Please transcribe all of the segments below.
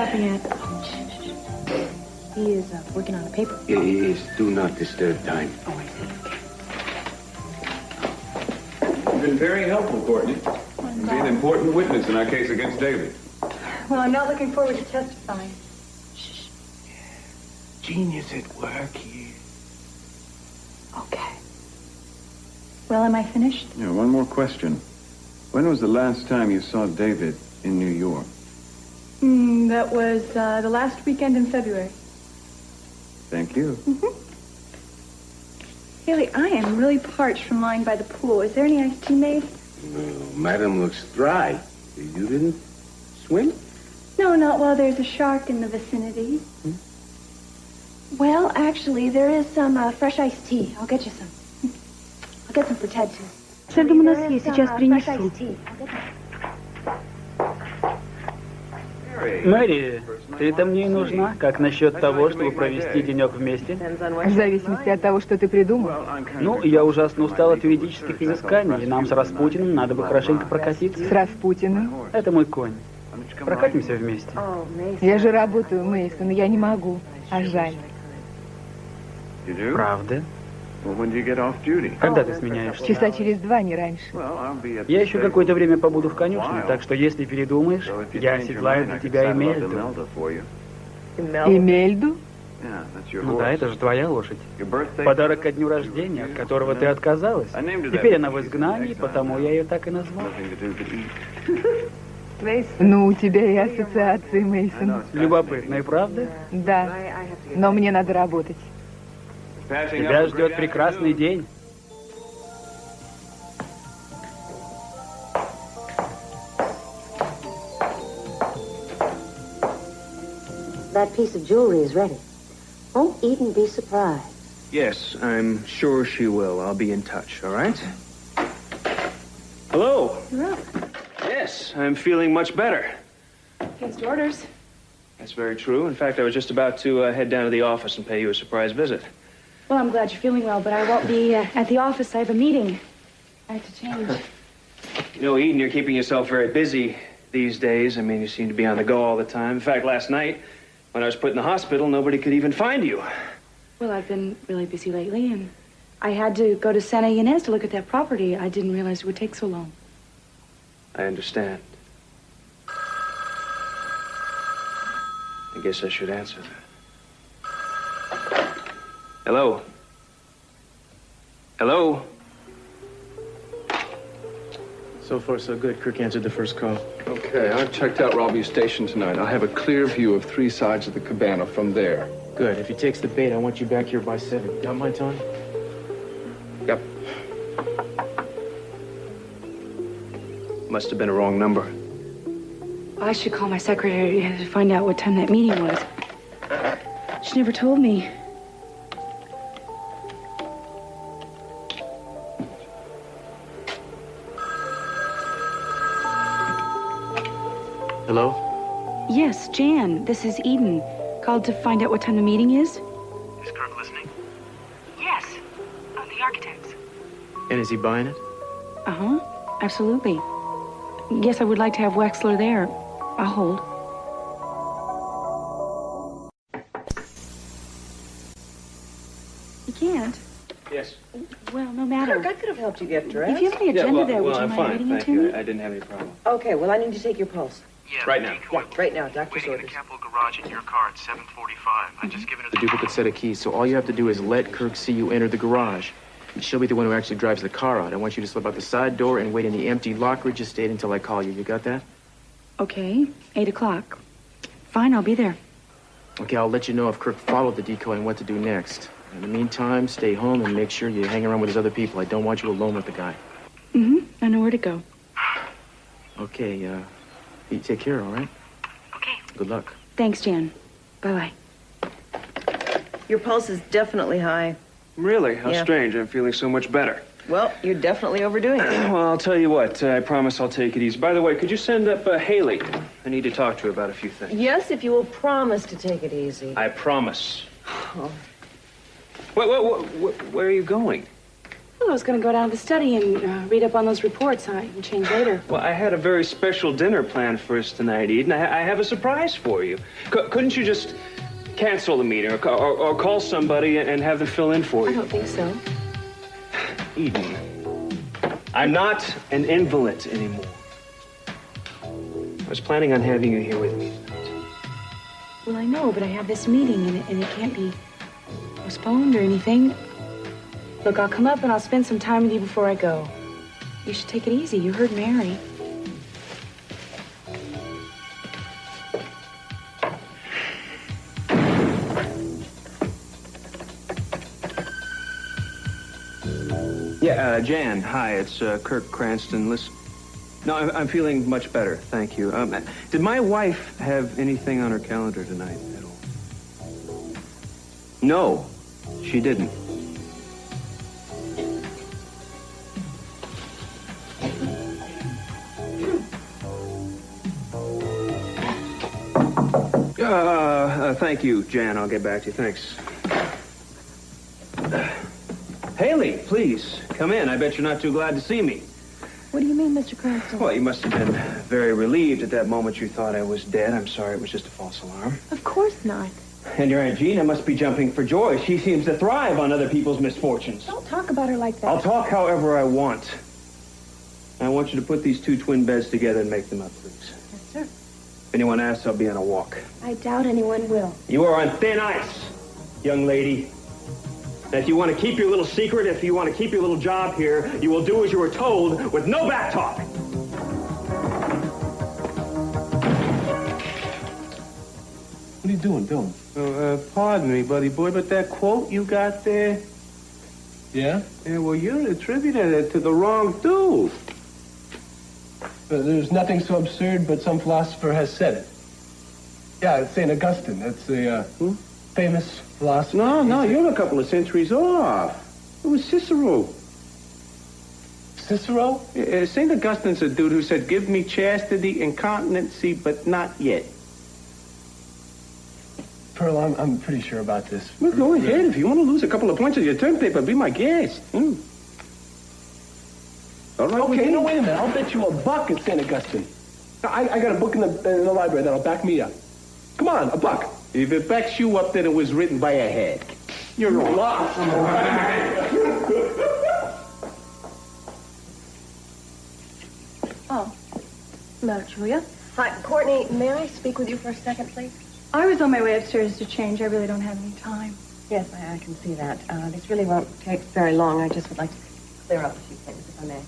laughing at? He is working on a paper. Yeah, he is. Do not disturb time. Oh, I see. You've been very helpful, Courtney. You'll be an important witness in our case against David. Well, I'm not looking forward to testifying. Shh. Genius at work here. Okay. Well, am I finished? Yeah, one more question. When was the last time you saw David in New York? That was the last weekend in February. Thank you. Haley, I am really parched from lying by the pool. Is there any iced tea made? No, madam looks dry. You didn't swim? No, not while there's a shark in the vicinity. Well, actually, there is some fresh iced tea. I'll get you some. I'll get some for Ted, too. Сейчас принесу. Мэри, ты-то мне и нужна. Как насчет того, чтобы провести денек вместе? В зависимости от того, что ты придумал. Ну, я ужасно устал от юридических изысканий, и нам с Распутиным надо бы хорошенько прокатиться. С Распутиным? Это мой конь. Прокатимся вместе. Я же работаю, Мейсон, я не могу. А жаль. Правда? Когда ты сменяешься? Часа через 2, не раньше. Я еще какое-то время побуду в конюшне, так что если передумаешь, я оседлаю для тебя Эмельду. Эмельду? Ну да, это же твоя лошадь. Подарок ко дню рождения, от которого ты отказалась. Теперь она в изгнании, потому я ее так и назвал. Ну, у тебя и ассоциации, Мейсон. Любопытная, правда? Да, но мне надо работать. Тебя ждет прекрасный день. That piece of jewelry is ready. Won't Eden be surprised? Yes, I'm sure she will. I'll be in touch, all right? Hello. You're up. Yes, I'm feeling much better. Against orders. That's very true. In fact, I was just about to head down to the office and pay you a surprise visit. Well, I'm glad you're feeling well, but I won't be at the office. I have a meeting. I have to change. You know, Eden, you're keeping yourself very busy these days. I mean, you seem to be on the go all the time. In fact, last night, when I was put in the hospital, nobody could even find you. Well, I've been really busy lately, and I had to go to Santa Ynez to look at that property. I didn't realize it would take so long. I understand. I guess I should answer that. Hello? Hello? So far, so good. Kirk answered the first call. Okay, I've checked out Robbie's station tonight. I have a clear view of 3 sides of the cabana from there. Good. If he takes the bait, I want you back here by 7. Got my time? Yep. Must have been a wrong number. I should call my secretary to find out what time that meeting was. She never told me. Hello? Yes, Jan. This is Eden. Called to find out what time the meeting is. Is Kirk listening? Yes. The architects. And is he buying it? Uh-huh. Absolutely. Yes, I would like to have Wexler there. I'll hold. You can't? Yes. Well, no matter. Kirk, I could have helped you get dressed. If you have any agenda there, would you I'm mind fine. reading it Thank to you. me? I didn't have any problem. Okay, well, I need to take your pulse. Yeah, Right now. Yeah, right now, doctor's Waiting in orders. the Capitol garage in your car at 7:45. I just given her The duplicate set of keys, so all you have to do is let Kirk see you enter the garage. She'll be the one who actually drives the car out. I want you to slip out the side door and wait in the empty lockridge estate until I call you. You got that? Okay, 8 o'clock. Fine, I'll be there. Okay, I'll let you know if Kirk followed the decoy and what to do next. In the meantime, stay home and make sure you hang around with his other people. I don't want you alone with the guy. I know where to go. Okay, you take care, all right? Okay. Good luck. Thanks, Jan. Bye-bye. Your pulse is definitely high. Really? How Yeah. strange. I'm feeling so much better. Well, you're definitely overdoing it. Well, I'll tell you what. I promise I'll take it easy. By the way, could you send up Haley? I need to talk to her about a few things. Yes, if you will promise to take it easy. I promise. Oh. Wait, where are you going? Well, I was going to go down to the study and read up on those reports. I can change later. Well, I had a very special dinner planned for us tonight, Eden. I have a surprise for you. Couldn't you just cancel the meeting or call somebody and have them fill in for you? I don't think so. Eden, I'm not an invalid anymore. I was planning on having you here with me tonight. Well, I know, but I have this meeting, and it can't be postponed or anything. Look, I'll come up and I'll spend some time with you before I go. You should take it easy. You heard Mary. Yeah, Jan, hi, it's Kirk Cranston. Listen. No, I'm feeling much better, thank you. Did my wife have anything on her calendar tonight at all? No, she didn't. Thank you, Jan. I'll get back to you. Thanks. Haley, please, come in. I bet you're not too glad to see me. What do you mean, Mr. Cranston? Well, you must have been very relieved at that moment you thought I was dead. I'm sorry, it was just a false alarm. Of course not. And your Aunt Gina must be jumping for joy. She seems to thrive on other people's misfortunes. Don't talk about her like that. I'll talk however I want. I want you to put these two twin beds together and make them up, please. Yes, sir. If anyone asks, I'll be on a walk. I doubt anyone will. You are on thin ice, young lady. And if you want to keep your little secret, if you want to keep your little job here, you will do as you were told with no back talk. What are you doing, Bill? Pardon me, buddy boy, but that quote you got there... Yeah? Yeah, well, you're attributing it to the wrong dude. There's nothing so absurd, but some philosopher has said it. Yeah, it's St. Augustine. That's the famous philosopher. No, you're a couple of centuries off. It was Cicero. Cicero? St. Augustine's a dude who said, give me chastity and continency, but not yet. Pearl, I'm pretty sure about this. Well, go ahead. If you want to lose a couple of points on your term paper, be my guest. All right. Okay, no, wait a minute. I'll bet you $1 it's St. Augustine. I got a book in the library that'll back me up. Come on, $1. If it backs you up, then it was written by a head. You're lost. Oh. Hello, Julia. Hi, Courtney, may I speak with you for a second, please? I was on my way upstairs to change. I really don't have any time. Yes, I can see that. This really won't take very long. I just would like to clear up a few things, if I may.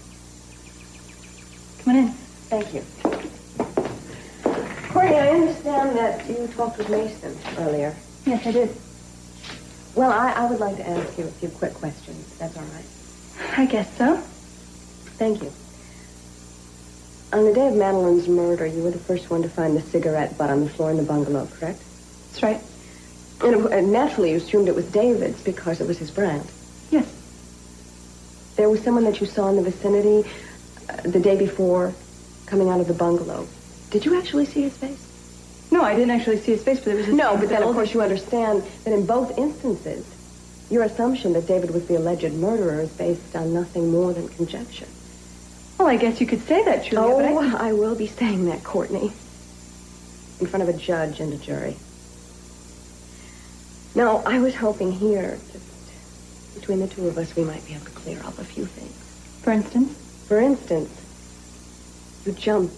Come on in. Thank you. Courtney, I understand that you talked with Mason earlier. Yes, I did. Well, I would like to ask you a few quick questions, if that's all right. I guess so. Thank you. On the day of Madeline's murder, you were the first one to find the cigarette butt on the floor in the bungalow, correct? That's right. And naturally, you assumed it was David's because it was his brand. Yes. There was someone that you saw in the vicinity the day before coming out of the bungalow. Did you actually see his face? No, I didn't actually see his face, but it was... No, but then, of course, you understand that in both instances, your assumption that David was the alleged murderer is based on nothing more than conjecture. Well, I guess you could say that, Julia, but I will be saying that, Courtney. In front of a judge and a jury. Now, I was hoping here, just between the two of us, we might be able to clear up a few things. For instance? For instance, you jumped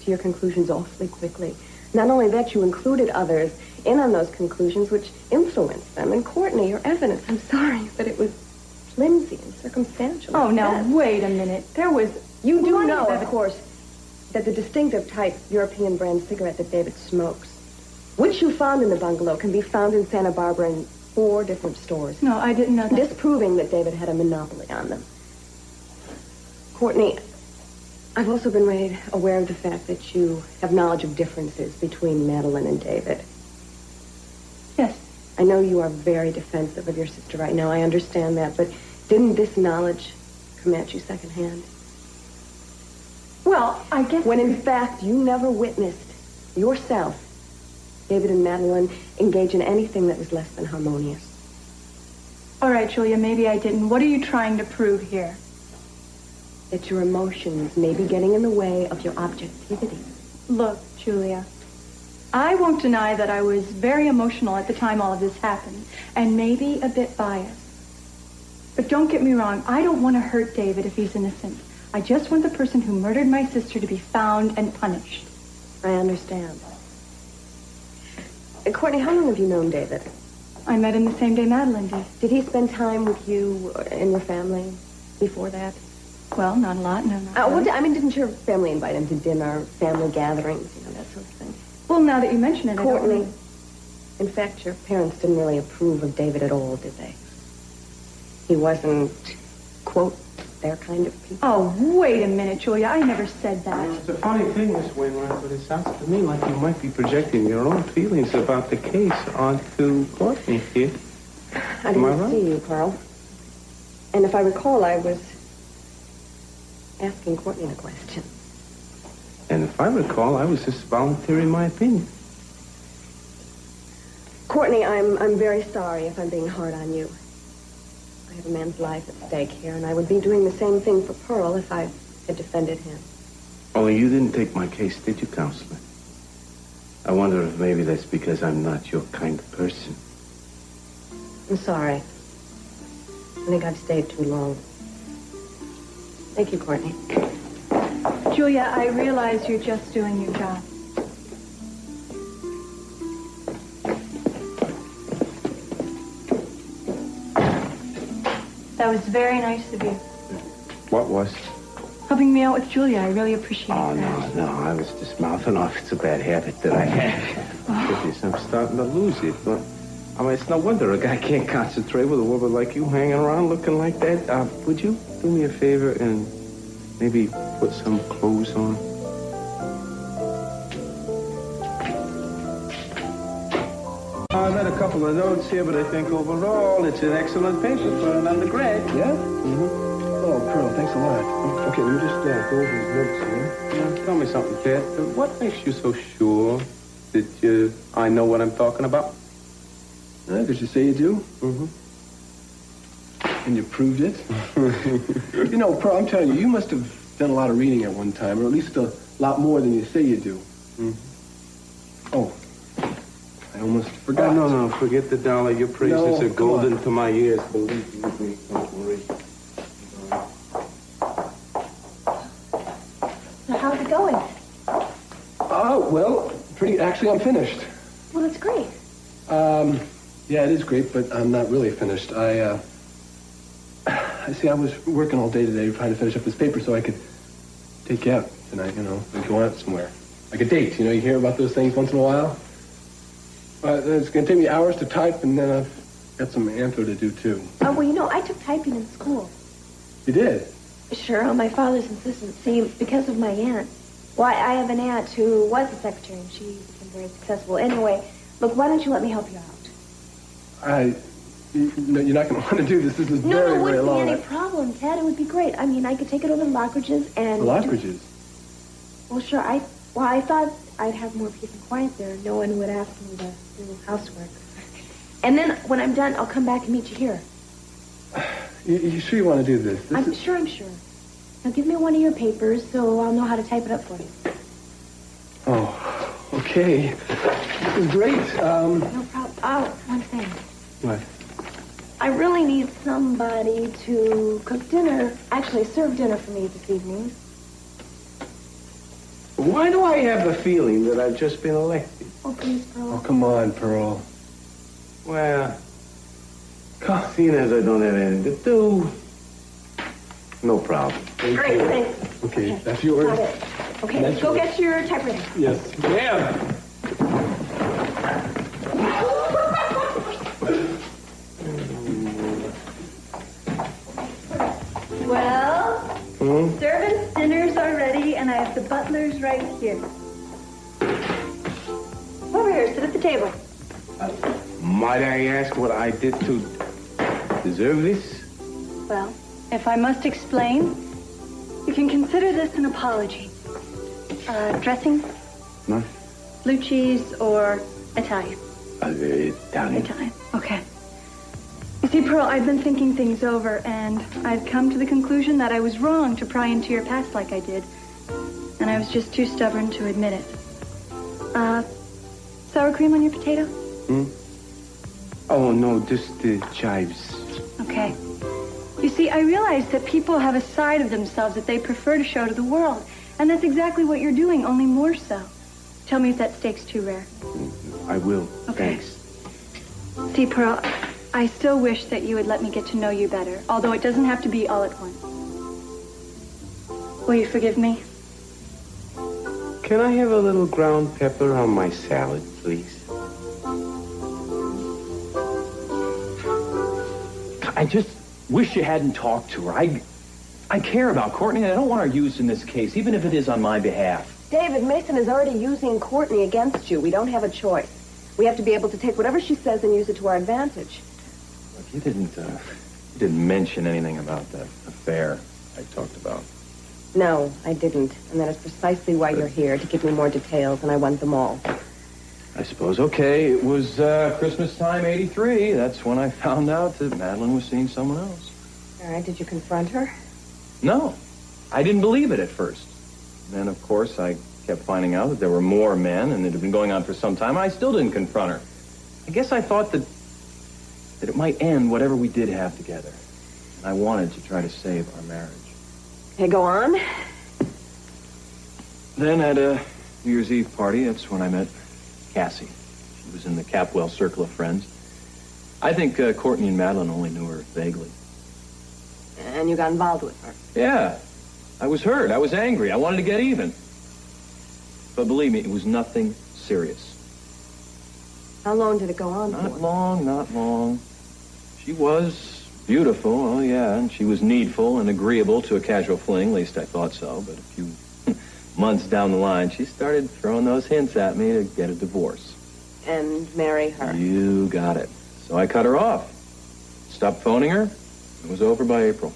to your conclusions awfully quickly. Not only that, you included others in on those conclusions, which influenced them. And Courtney, your evidence, I'm sorry, but it was flimsy and circumstantial. Oh, now, wait a minute. There was... You do know, of course, that the distinctive type European brand cigarette that David smokes, which you found in the bungalow, can be found in Santa Barbara in 4 different stores. No, I didn't know that. Disproving that David had a monopoly on them. Courtney, I've also been made aware of the fact that you have knowledge of differences between Madeline and David. Yes. I know you are very defensive of your sister right now. I understand that, but didn't this knowledge come at you secondhand? Well, I guess... When in fact you never witnessed yourself David and Madeline engage in anything that was less than harmonious. All right, Julia, maybe I didn't. What are you trying to prove here? That your emotions may be getting in the way of your objectivity. Look, Julia, I won't deny that I was very emotional at the time all of this happened, and maybe a bit biased. But don't get me wrong, I don't want to hurt David if he's innocent. I just want the person who murdered my sister to be found and punished. I understand. Courtney, how long have you known David? I met him the same day Madeline did. Did he spend time with you and your family before that? Well, not a lot, no, not really. Well, I mean, didn't your family invite him to dinner, family gatherings, that sort of thing? Well, now that you mention it, Courtney, I don't... in fact, your parents didn't really approve of David at all, did they? He wasn't, quote, their kind of people. Oh, wait a minute, Julia. I never said that. It's a funny thing, Miss Wainwright, but it sounds to me like you might be projecting your own feelings about the case onto Courtney here. I didn't see you, Pearl. And if I recall, I was asking Courtney the question. And if I recall, I was just volunteering my opinion. Courtney, I'm very sorry if I'm being hard on you. I have a man's life at stake here, and I would be doing the same thing for Pearl if I had defended him. Only you didn't take my case, did you, Counselor? I wonder if maybe that's because I'm not your kind of person. I'm sorry. I think I've stayed too long. Thank you, Courtney. Julia, I realize you're just doing your job. That was very nice of you. What was? Helping me out with Julia. I really appreciate that. No, I was just mouthing off. It's a bad habit that I have. Goodness, I'm starting to lose it. But, I mean, it's no wonder a guy can't concentrate with a woman like you hanging around looking like that. Would you do me a favor and maybe put some clothes on? I've had a couple of notes here, but I think overall it's an excellent paper for an undergrad. Yeah? Mm-hmm. Oh, Pearl, thanks a lot. Okay, let me just go over these notes here. Tell me something, Ted. What makes you so sure that I know what I'm talking about? Did you say you do? Mm-hmm. And you proved it? You know, Pearl, I'm telling you, you must have done a lot of reading at one time, or at least a lot more than you say you do. Mm-hmm. Oh. I almost forgot. No, forget the dollar. Your praises are golden to my ears. Believe me, don't worry. So how's it going? Oh, well, actually, I'm finished. Well, it's great. Yeah, it is great, but I'm not really finished. I see, I was working all day today trying to finish up this paper so I could take you out tonight, and go out somewhere. Like a date, you hear about those things once in a while? It's going to take me hours to type, and then I've got some antho to do, too. Oh, well, I took typing in school. You did? Sure, on my father's insistence. See, because of my aunt. Well, I have an aunt who was a secretary, and she became very successful. Anyway, look, why don't you let me help you out? You're not going to want to do this. This is very, very long. No, it wouldn't be any problem, Ted. It would be great. I mean, I could take it over to Lockridge's and... Lockridge's? Well, sure. I thought I'd have more peace and quiet there. No one would ask me to do housework. And then, when I'm done, I'll come back and meet you here. You sure you want to do this? I'm sure. Now, give me one of your papers so I'll know how to type it up for you. Oh, okay. This is great. No problem. Oh, one thing. What? I really need somebody to cook dinner, actually serve dinner for me this evening. Why do I have the feeling that I've just been elected? Oh, please, Pearl. Oh, come on, Pearl. Well, seeing as I don't have anything to do, no problem. Great, thanks. Okay, that's yours. Got it. Okay, let's go get your typewriter. Yes. Yeah. Well, servants' dinners are ready, and I have the butlers right here. Over here, sit at the table. Might I ask what I did to deserve this? Well, if I must explain, you can consider this an apology. Dressing? No. Blue cheese or Italian? Italian. Italian, okay. You See, Pearl, I've been thinking things over, and I've come to the conclusion that I was wrong to pry into your past like I did. And I was just too stubborn to admit it. Sour cream on your potato? Oh, no, just the chives. Okay. You see, I realize that people have a side of themselves that they prefer to show to the world. And that's exactly what you're doing, only more so. Tell me if that steak's too rare. I will. Okay. Thanks. See, Pearl, I still wish that you would let me get to know you better, although it doesn't have to be all at once. Will you forgive me? Can I have a little ground pepper on my salad, please? I just wish you hadn't talked to her. I care about Courtney, and I don't want her used in this case, even if it is on my behalf. David, Mason is already using Courtney against you. We don't have a choice. We have to be able to take whatever she says and use it to our advantage. Look, you didn't mention anything about that affair I talked about. No, I didn't. And that is precisely why you're here, to give me more details, and I want them all. I suppose, okay, it was Christmas time, '83. That's when I found out that Madeline was seeing someone else. All right, did you confront her? No, I didn't believe it at first. Then, of course, I kept finding out that there were more men, and it had been going on for some time. I still didn't confront her. I guess I thought that it might end whatever we did have together. And I wanted to try to save our marriage. Okay, go on. Then at a New Year's Eve party, that's when I met Cassie. She was in the Capwell circle of friends. I think Courtney and Madeline only knew her vaguely. And you got involved with her? Yeah. I was hurt. I was angry. I wanted to get even. But believe me, it was nothing serious. How long did it go on for? Not long. She was beautiful, oh yeah, and she was needful and agreeable to a casual fling, at least I thought so. But a few months down the line, she started throwing those hints at me to get a divorce. And marry her? You got it. So I cut her off. Stopped phoning her. It was over by April.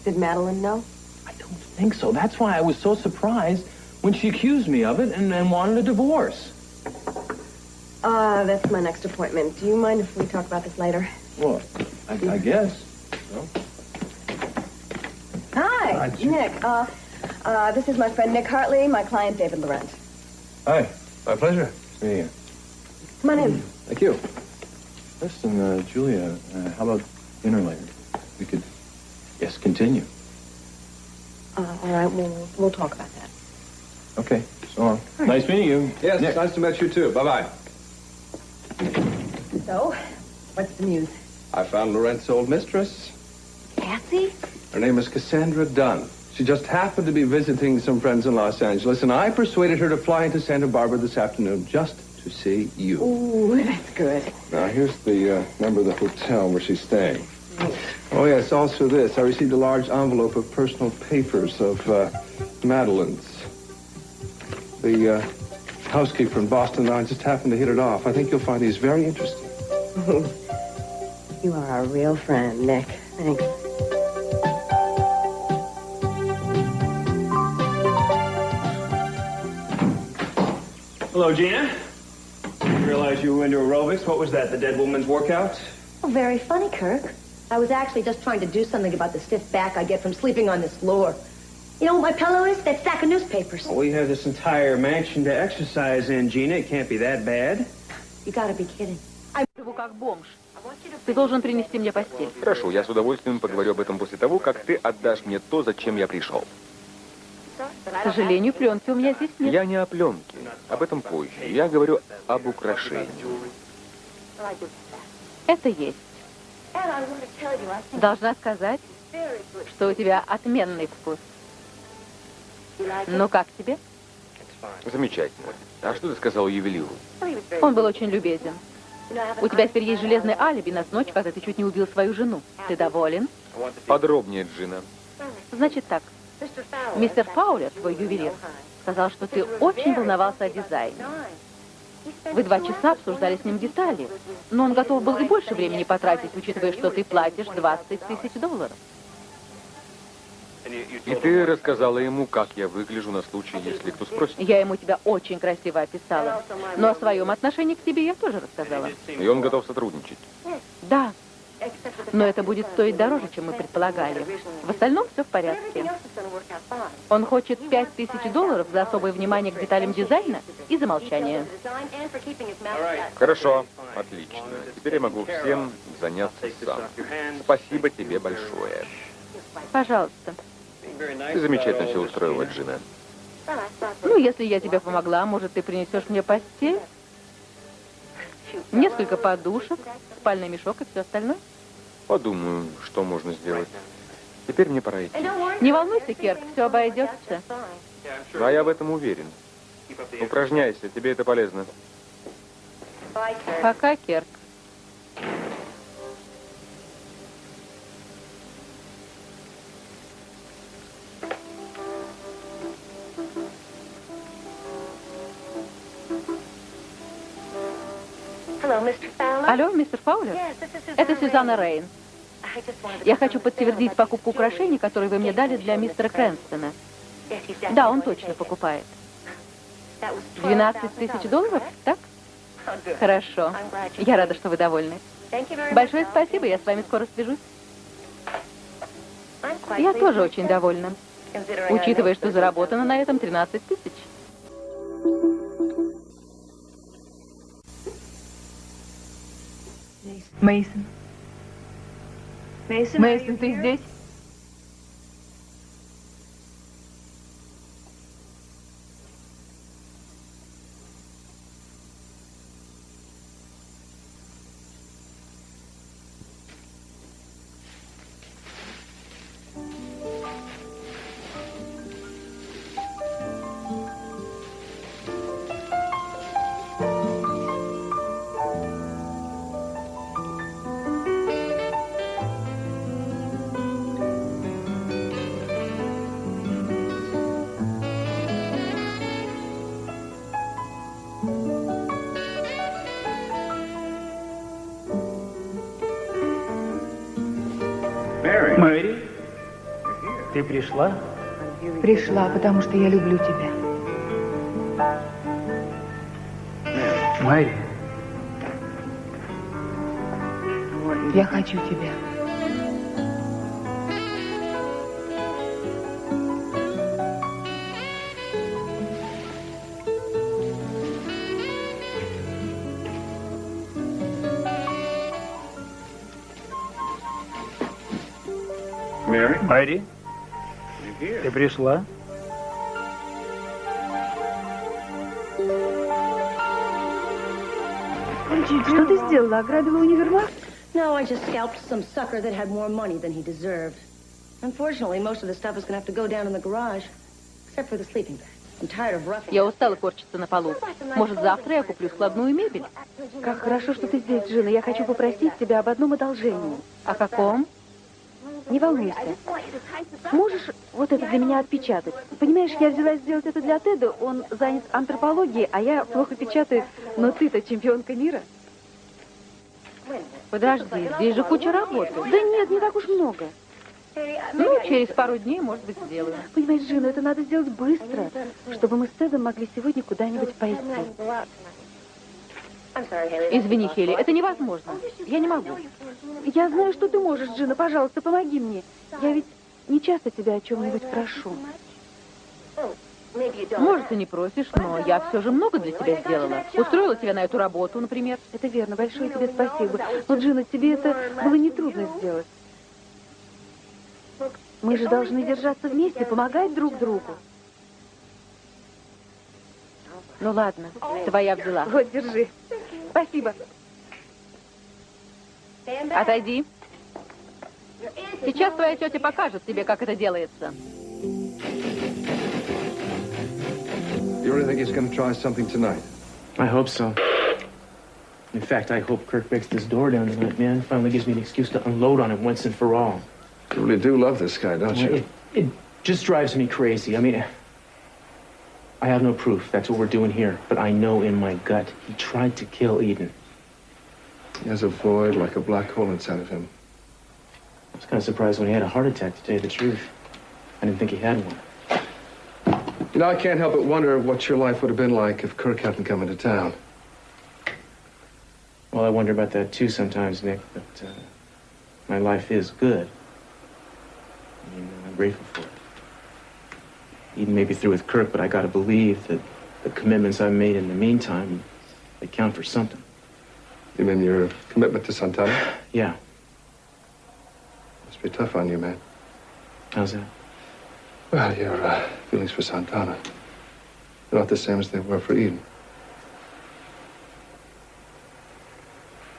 Did Madeline know? I don't think so. That's why I was so surprised when she accused me of it and wanted a divorce. That's my next appointment. Do you mind if we talk about this later? Well, I guess. So. Hi, Nick. This is my friend Nick Hartley, my client David Laurent. Hi, my pleasure. See you. Come on in. Thank you. Listen, Julia, how about dinner later? We could, yes, continue. All right, we'll talk about that. Okay, so long. Nice meeting you. Yes, Nick. nice to meet you too. Bye-bye. So, what's the news? I found Laurent's old mistress. Cassie? Her name is Cassandra Dunn. She just happened to be visiting some friends in Los Angeles, and I persuaded her to fly into Santa Barbara this afternoon just to see you. Ooh, that's good. Now, here's the number of the hotel where she's staying. Oh, yes, also this. I received a large envelope of personal papers of Madeline's. The housekeeper in Boston and I just happened to hit it off. I think you'll find these very interesting. You are a real friend, Nick. Thanks. Hello, Gina. Didn't realize you were into aerobics. What was that, the dead woman's workout? Oh, very funny, Kirk. I was actually just trying to do something about the stiff back I get from sleeping on this floor. You know what my pillow is? That stack of newspapers. Well, we have this entire mansion to exercise in, Gina. It can't be that bad. You gotta be kidding. Как бомж. Ты должен принести мне постель. Хорошо, я с удовольствием поговорю об этом после того, как ты отдашь мне то, зачем я пришел. К сожалению, пленки у меня здесь нет. Я не о пленке. Об этом позже. Я говорю об украшении. Это есть. Должна сказать, что у тебя отменный вкус. Ну, как тебе? Замечательно. А что ты сказал ювелиру? Он был очень любезен. У тебя теперь есть железное алиби на ночь, когда ты чуть не убил свою жену. Ты доволен? Подробнее, Джина. Значит так. Мистер Фаулер, твой ювелир, сказал, что ты очень волновался о дизайне. Вы 2 часа обсуждали с ним детали, но он готов был и больше времени потратить, учитывая, что ты платишь $20 000. И ты рассказала ему, как я выгляжу на случай, если кто спросит? Я ему тебя очень красиво описала. Но о своем отношении к тебе я тоже рассказала. И он готов сотрудничать? Да. Но это будет стоить дороже, чем мы предполагали. В остальном все в порядке. Он хочет $5000 за особое внимание к деталям дизайна и за молчание. Хорошо, отлично. Теперь я могу всем заняться сам. Спасибо тебе большое. Пожалуйста. Ты замечательно все устроила, Джина. Ну, если я тебе помогла, может, ты принесешь мне постель? Несколько подушек, спальный мешок и все остальное? Подумаю, что можно сделать. Теперь мне пора идти. Не волнуйся, Керк, все обойдется. А я в этом уверен. Упражняйся, тебе это полезно. Пока, Керк. Алло, мистер Фаулер? Это Сюзанна Рейн. Я хочу подтвердить покупку украшений, которые вы мне дали для мистера Крэнстона. Да, он точно покупает. $12 000, так? Хорошо. Я рада, что вы довольны. Большое спасибо, я с вами скоро свяжусь. Я тоже очень довольна, учитывая, что заработано на этом 13 000. Мейсон. Мейсон, ты здесь? Мэри, ты пришла? Пришла, потому что я люблю тебя. Мэри. Я хочу тебя. Мэри, ты пришла? Что ты сделала? Ограбила универмаг? No, I just scalped some sucker that had more money than he deserved. Unfortunately, most of the stuff is going to have to go down in the garage, except for the sleeping bag. I'm tired of roughing. Я устала корчиться на полу. Может, завтра я куплю складную мебель? Как хорошо, что ты здесь, Джина. Я хочу попросить тебя об одном одолжении. О каком? Не волнуйся. Сможешь вот это для меня отпечатать? Понимаешь, я взялась сделать это для Теда. Он занят антропологией, а я плохо печатаю. Но ты-то чемпионка мира. Подожди, здесь же куча работы. Да нет, не так уж много. Ну, через пару дней, может быть, сделаю. Понимаешь, Джина, это надо сделать быстро, чтобы мы с Тедом могли сегодня куда-нибудь пойти. Извини, Хелли, это невозможно. Я не могу. Я знаю, что ты можешь, Джина. Пожалуйста, помоги мне. Я ведь не часто тебя о чем-нибудь прошу. Может, ты не просишь, но я все же много для тебя сделала. Устроила тебя на эту работу, например. Это верно. Большое тебе спасибо. Но, Джина, тебе это было нетрудно сделать. Мы же должны держаться вместе, помогать друг другу. Ну ладно, твоя взяла. Вот, держи. Спасибо. Отойди. Сейчас твоя тетя покажет тебе, как это делается. You really think he's going to try something tonight? I hope so. In fact, I hope Kirk breaks this door down tonight, man. Finally gives me an excuse to unload on him once and for all. You really do love this guy, don't you? It just drives me crazy. I mean, I have no proof that's what we're doing here, but I know in my gut he tried to kill Eden. He has a void like a black hole inside of him. I was kind of surprised when he had a heart attack, to tell you the truth. I didn't think he had one. You know, I can't help but wonder what your life would have been like if Kirk hadn't come into town. Well, I wonder about that too sometimes, Nick, but my life is good. I mean, I'm grateful for it. Eden may be through with Kirk, but I gotta believe that the commitments I've made in the meantime, they count for something. You mean your commitment to Santana? Yeah. Must be tough on you, man. How's that? Well, your feelings for Santana, they're not the same as they were for Eden.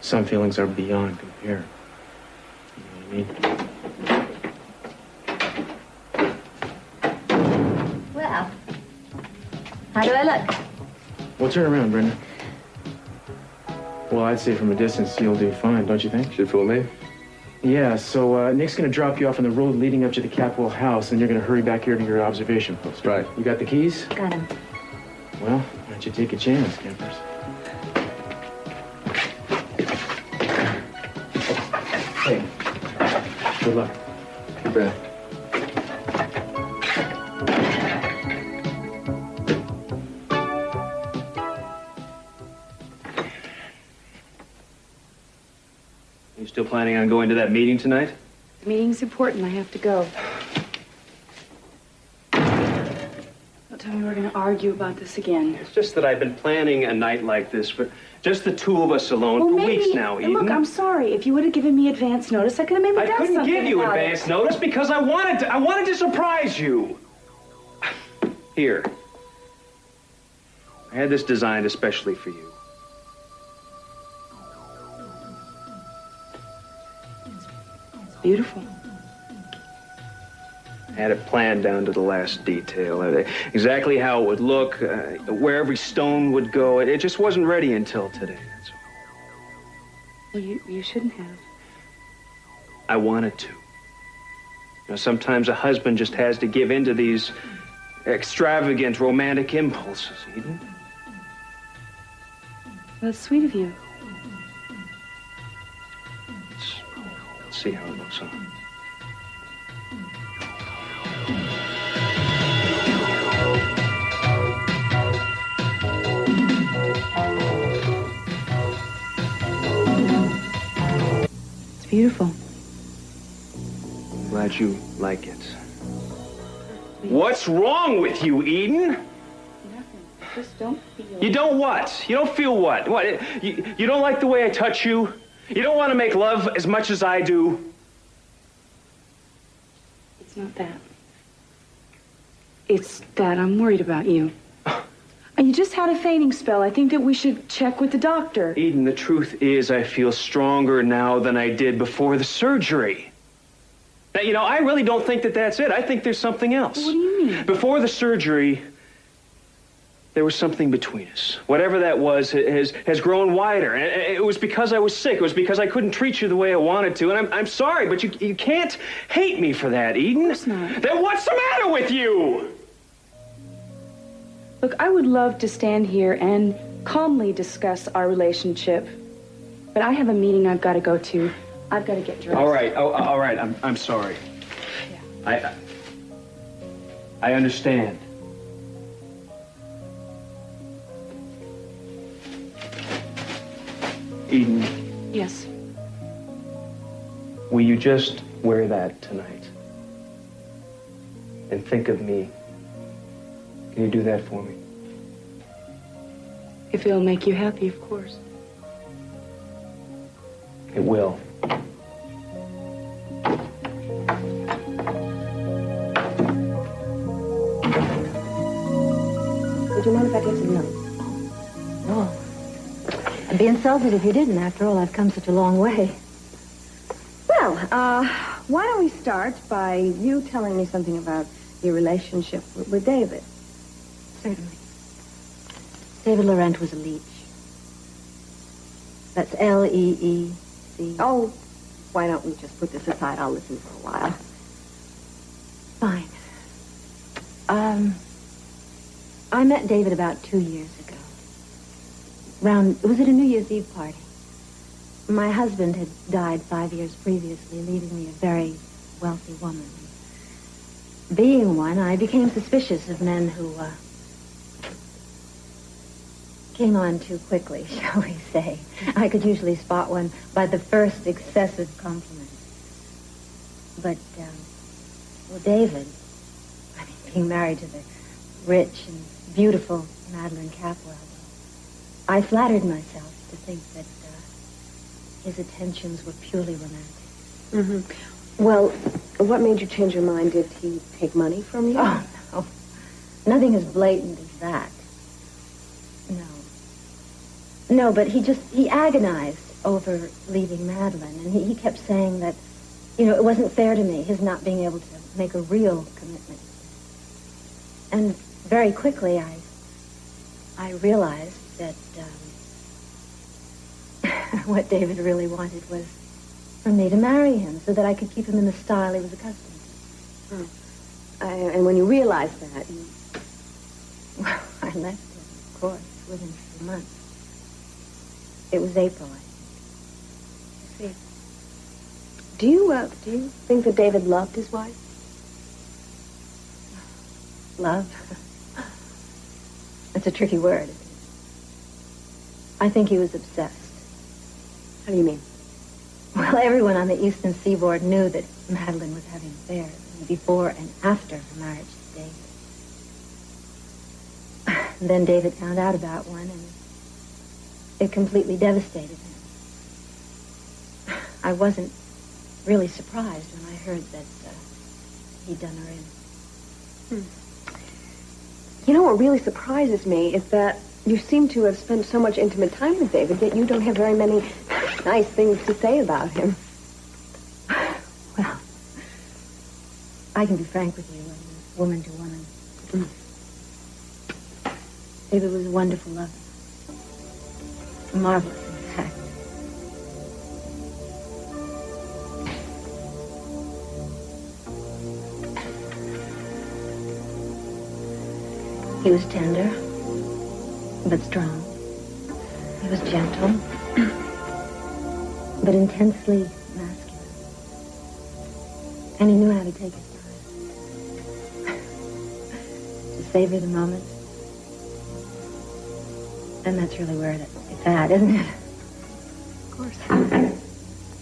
Some feelings are beyond compare. You know what I mean? Well, how do I look? Well, turn around, Brenda. Well, I'd say from a distance you'll do fine, don't you think? Should fool me. Yeah, so Nick's gonna drop you off on the road leading up to the Capwell house, and you're gonna hurry back here to your observation post. Right. You got the keys? Got him. Well, why don't you take a chance, campers? Hey, good luck. You bet. You still planning on going to that meeting tonight? The meeting's important. I have to go. Don't tell me we're going to argue about this again. It's just that I've been planning a night like this for just the two of us alone for weeks now, Eden. Look, I'm sorry. If you would have given me advance notice, I could have maybe done something I couldn't give you about advance it. notice because I wanted to surprise you. Here. I had this designed especially for you. Beautiful. I had it planned down to the last detail. Exactly how it would look, where every stone would go. It just wasn't ready until today. That's all. Well, you shouldn't have. I wanted to. You know, sometimes a husband just has to give in to these extravagant romantic impulses, Eden. Well, that's sweet of you. Let's see how it looks on. It's beautiful. Glad you like it. What's wrong with you, Eden? Nothing. Just don't feel. You don't what? You don't feel what? What? You don't like the way I touch you? You don't want to make love as much as I do? It's not that. It's that I'm worried about you. You just had a fainting spell. I think that we should check with the doctor. Eden, the truth is I feel stronger now than I did before the surgery. Now, you know, I really don't think that that's it. I think there's something else. What do you mean? Before the surgery, there was something between us. Whatever that was has grown wider. And it was because I was sick. It was because I couldn't treat you the way I wanted to. And I'm sorry, but you can't hate me for that, Eden. Of course not. Then what's the matter with you? Look, I would love to stand here and calmly discuss our relationship, but I have a meeting I've got to go to. I've got to get dressed. All right. Oh, all right. I'm sorry. Yeah. I understand. Eden. Yes. Will you just wear that tonight? And think of me. Can you do that for me? If it'll make you happy, of course. It will. Would you mind if I take some notes? No. I'd be insulted if you didn't. After all, I've come such a long way. Well, why don't we start by you telling me something about your relationship with David? Certainly. David Laurent was a leech. That's L-E-E-C. Oh, why don't we just put this aside? I'll listen for a while. Fine. I met David about 2 years ago. It was at a New Year's Eve party. My husband had died 5 years previously, leaving me a very wealthy woman. Being one, I became suspicious of men who, came on too quickly, shall we say. I could usually spot one by the first excessive compliment. But, well, David, I mean, being married to the rich and beautiful Madeline Capwell, I flattered myself to think that his attentions were purely romantic. Mm-hmm. Well, what made you change your mind? Did he take money from you? Oh, no. Nothing as blatant as that. No. No, but he agonized over leaving Madeline, and he kept saying that, you know, it wasn't fair to me, his not being able to make a real commitment. And very quickly, I realized that what David really wanted was for me to marry him so that I could keep him in the style he was accustomed to. Oh. And when you realized that, you... Well, I left him, of course, within a few months. It was April, I think. See. Do you think that David loved his wife? Love? That's a tricky word. I think he was obsessed. How do you mean? Well, everyone on the Eastern Seaboard knew that Madeline was having affairs before and after her marriage to David. And then David found out about one, and it completely devastated him. I wasn't really surprised when I heard that he'd done her in. You know what really surprises me is that you seem to have spent so much intimate time with David, yet you don't have very many nice things to say about him. Well, I can be frank with you, woman to woman. David was a wonderful lover. Marvelous, in fact. He was tender, but strong. He was gentle, but intensely masculine. And he knew how to take his time. To savor the moment. And that's really where it's at, isn't it? Of course.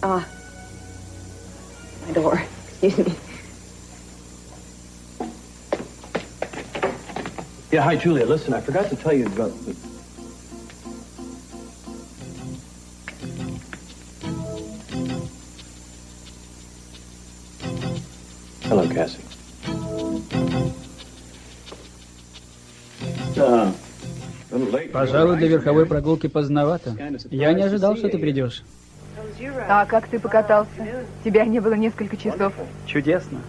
My door. Excuse me. Yeah, hi, Julia. Listen, I forgot to tell you about the... Hello, Cassie. Пожалуй, для верховой прогулки поздновато. Я не ожидал, что ты придешь. А как ты покатался? Тебя не было несколько часов. Чудесно.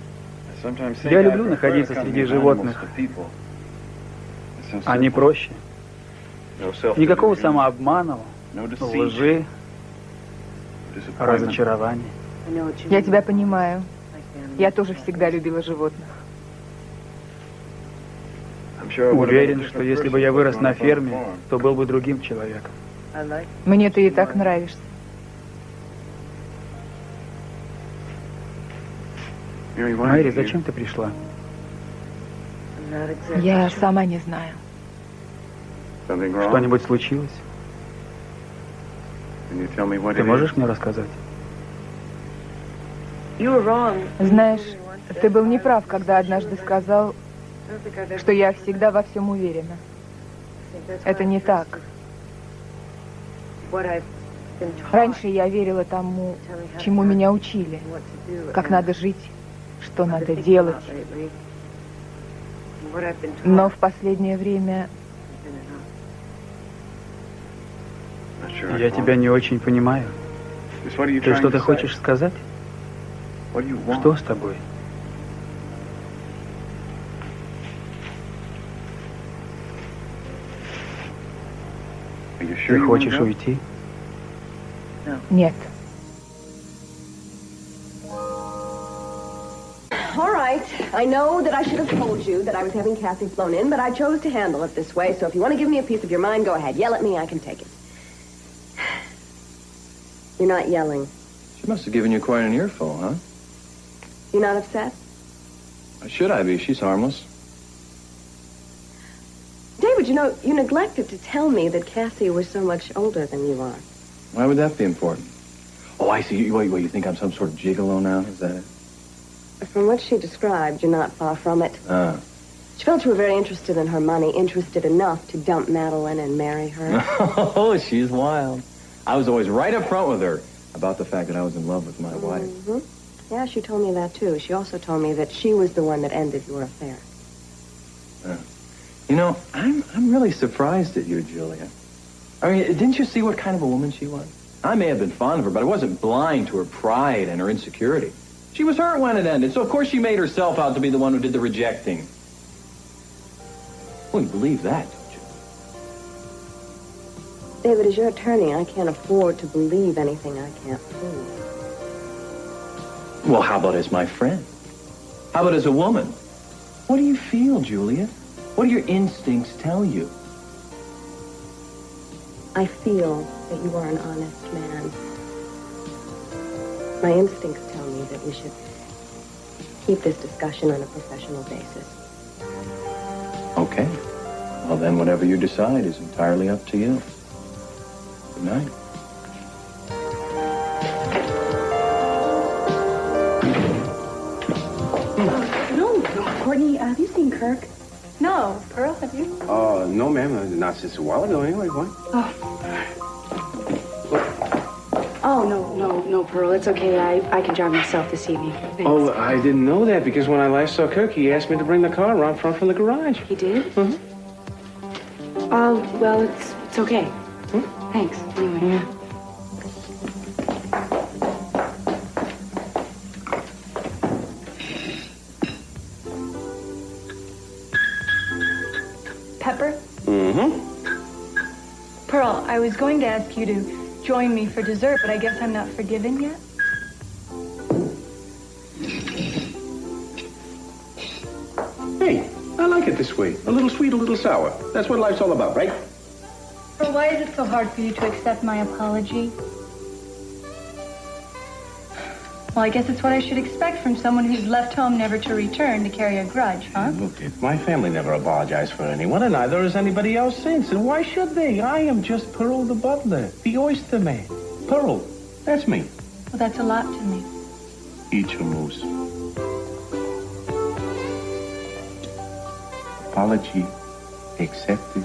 Я люблю находиться среди животных. Они проще. Никакого самообмана, лжи, разочарования. Я тебя понимаю. Я тоже всегда любила животных. Уверен, что если бы я вырос на ферме, то был бы другим человеком. Мне ты и так нравишься. Мэри, зачем ты пришла? Я сама не знаю. Что-нибудь случилось? Ты можешь мне рассказать? Знаешь, ты был неправ, когда однажды сказал, что я всегда во всем уверена. Это не так. Раньше я верила тому, чему меня учили, как надо жить, что надо делать. Но в последнее время... Я тебя не очень понимаю. Ты что-то хочешь сказать? Что с тобой? Ты хочешь уйти? Нет. All right. I know that I should have told you that I was having Kathy flown in, but I chose to handle it this way. So if you want to give me a piece of your mind, go ahead. Yell at me. I can take it. You're not yelling. She must have given you quite an earful, huh? You're not upset? Should I be? She's harmless. David, you know, you neglected to tell me that Cassie was so much older than you are. Why would that be important? Oh, I see. You think I'm some sort of gigolo now? Is that it? From what she described, you're not far from it. She felt you were very interested in her money, interested enough to dump Madeline and marry her. Oh, she's wild. I was always right up front with her about the fact that I was in love with my wife. Mm-hmm. Yeah, she told me that, too. She also told me that she was the one that ended your affair. You know, I'm really surprised at you, Julia. I mean, didn't you see what kind of a woman she was? I may have been fond of her, but I wasn't blind to her pride and her insecurity. She was hurt when it ended, so of course she made herself out to be the one who did the rejecting. Well, you believe that, don't you? David, as your attorney, I can't afford to believe anything I can't prove. Well, how about as my friend? How about as a woman? What do you feel, Julia? What do your instincts tell you? I feel that you are an honest man. My instincts tell me that we should keep this discussion on a professional basis. Okay. Well, then whatever you decide is entirely up to you. Good night. No, Courtney, have you seen Kirk? No. Pearl, have you? No, ma'am. Not since a while ago, anyway. What? Oh, no, Pearl. It's okay. I can drive myself this evening. Thanks. Oh, I didn't know that because when I last saw Kirk, he asked me to bring the car around front from the garage. He did? Mm-hmm. Well, it's okay. Thanks, anyway. Yeah. Pepper? Mm-hmm. Pearl, I was going to ask you to join me for dessert, but I guess I'm not forgiven yet? Hey, I like it this way. A little sweet, a little sour. That's what life's all about, right? Pearl, why is it so hard for you to accept my apology? Well, I guess it's what I should expect from someone who's left home never to return to carry a grudge, huh? Look, my family never apologized for anyone, and neither has anybody else since. And why should they? I am just Pearl the butler, the oyster man. Pearl, that's me. Well, that's a lot to me. Eat your moose. Apology accepted.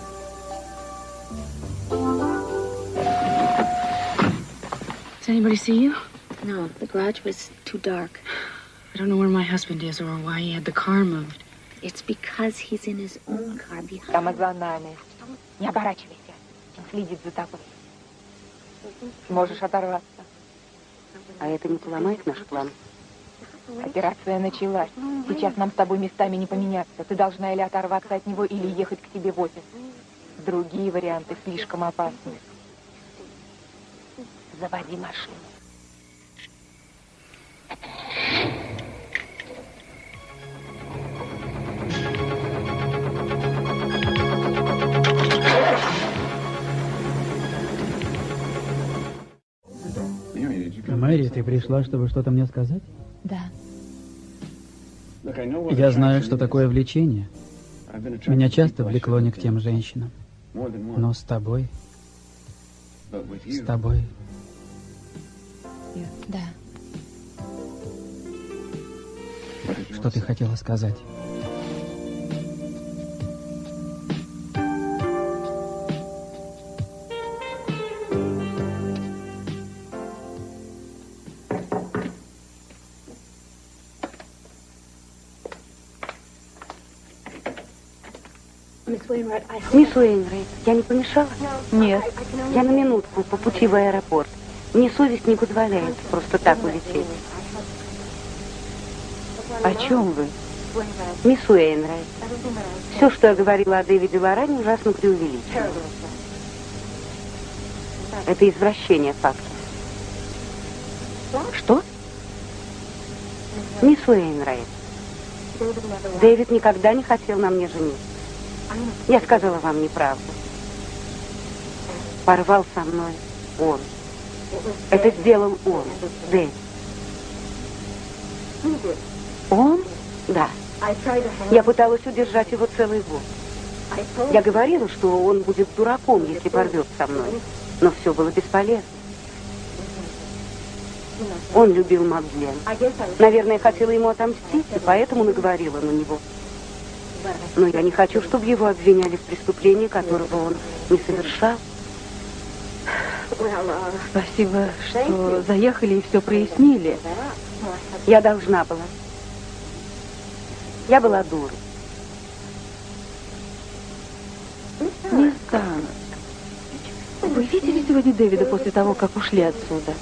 Does anybody see you? No, the garage was too dark. I don't know where my husband is or why he had the car moved. It's because he's in his own car behind. Прямо за нами. Не оборачивайся. Он следит за тобой. Можешь оторваться. А это не поломает наш план? Операция началась. Сейчас нам с тобой местами не поменяться. Ты должна или оторваться от него, или ехать к тебе в офис. Другие варианты слишком опасны. Заводи машину. Мэри, ты пришла, чтобы что-то мне сказать? Да. Я знаю, что такое влечение. Меня часто влекло не к тем женщинам. Но с тобой... С тобой... Да. Что ты хотела сказать? Мисс Уэйнрайт, я не помешала? Нет. Я на минутку по пути в аэропорт. Мне совесть не позволяет просто так улететь. О чем вы? Мисс Уэйнрайт, все, что я говорила о Дэвиде Лоране, ужасно преувеличено. Это извращение фактов. Что? Мисс Уэйнрайт, Дэвид никогда не хотел на мне жениться. Я сказала вам неправду. Порвал со мной он. Это сделал он, Дэвид. Он? Да. Я пыталась удержать его целый год. Я говорила, что он будет дураком, если порвет со мной. Но все было бесполезно. Он любил Мадлен. Наверное, хотела ему отомстить, и поэтому наговорила на него. Но я не хочу, чтобы его обвиняли в преступлении, которого он не совершал. Спасибо, что заехали и все прояснили. Я должна была. Я была дурой. Мисс Таннер, вы видели сегодня Дэвида после того, как ушли отсюда?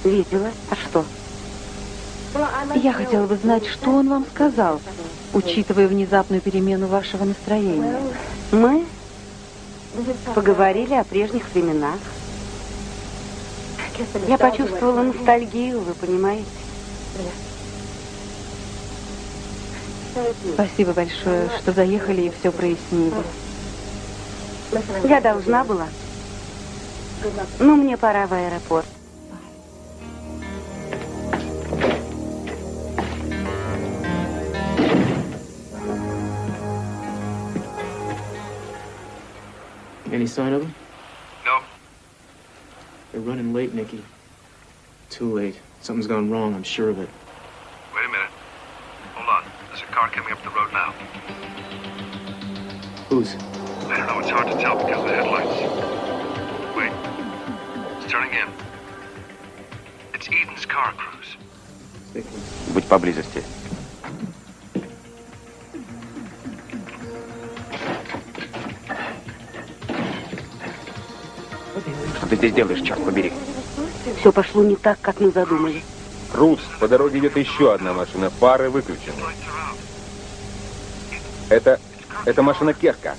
Видела. А что? Я хотела бы знать, что он вам сказал, учитывая внезапную перемену вашего настроения. Мы поговорили о прежних временах. Я почувствовала ностальгию, вы понимаете? Спасибо большое, что заехали и все прояснили. Я должна была. Но мне пора в аэропорт. Any sign of them? No. They're running late, Nikki. Too late. Something's gone wrong, I'm sure of it. Wait a minute. Hold on. There's a car coming up the road now. Whose? I don't know. It's hard to tell because of the headlights. Wait. It's turning in. It's Eden's car, Cruz. Будь поблизости. Что ты здесь делаешь, черт побери? Все пошло не так, как мы задумали. Круз, по дороге идет еще одна машина. Фары выключены. Это машина Керка.